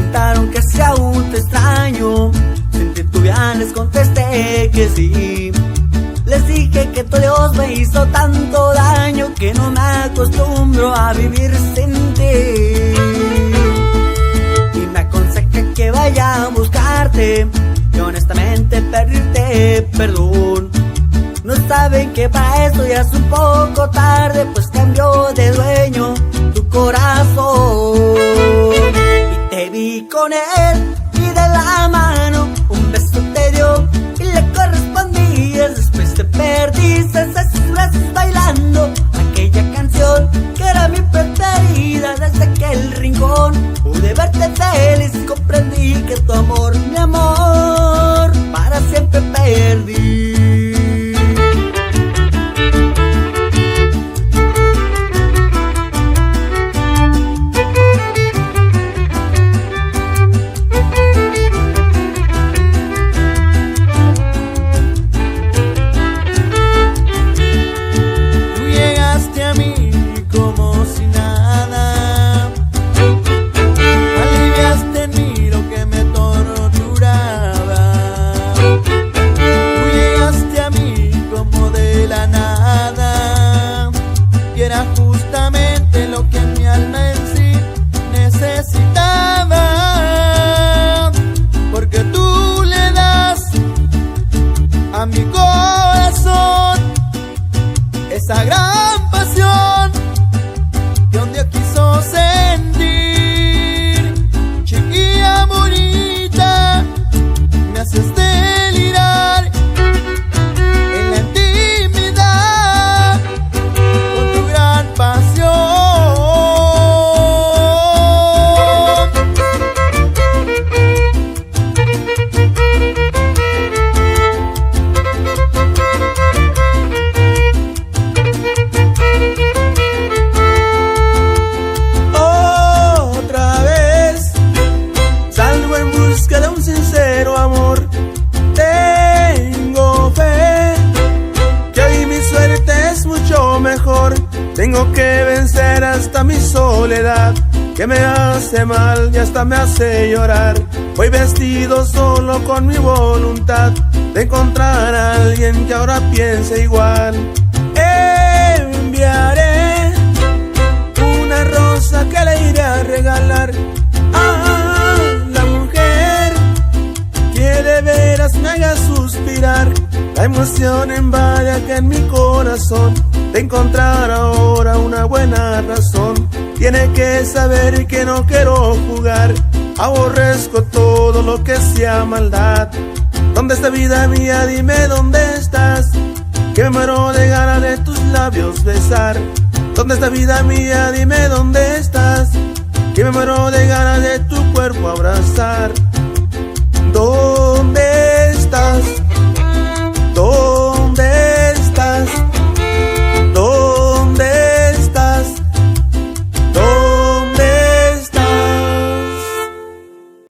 preguntaron que si aún te extraño, sin titubear les contesté que sí. Les dije que tu Dios me hizo tanto daño que no me acostumbro a vivir sin ti. Y me aconseja que vaya a buscarte, que honestamente pedirte perdón. No saben que para eso ya es un poco tarde, pues cambió de dueño tu corazón. Y te vi con él y de la mano un beso te dio y le correspondías. Después te perdiste en sus brazos bailando aquella canción que era mi preferida. Desde aquel rincón pude verte feliz y comprendí que tu amor, mi amor, para siempre perdí. Justamente lo que mi alma en sí necesitaba, porque tú le das a mi corazón esa gran pasión que un día quiso sentir. Chiquilla bonita, me haces delirar en la intimidad con tu gran pasión. Otra vez salgo en busca de un sincero amor. Tengo fe que hoy mi suerte es mucho mejor. Tengo que vencer hasta mi soledad, que me hace mal y hasta me hace llorar. Voy vestido solo con mi voluntad de encontrar a alguien que ahora piense igual. Enviaré una rosa que le iré a regalar a la mujer que de veras me haga suspirar. La emoción invade acá en mi corazón de encontrar ahora una buena razón. Tiene que saber que no quiero jugar, aborrezco todo lo que sea maldad. ¿Dónde está vida mía? Dime dónde estás, que me muero de ganas de tus labios besar. ¿Dónde está vida mía? Dime dónde estás, que me muero de ganas de tu cuerpo abrazar. ¿Dónde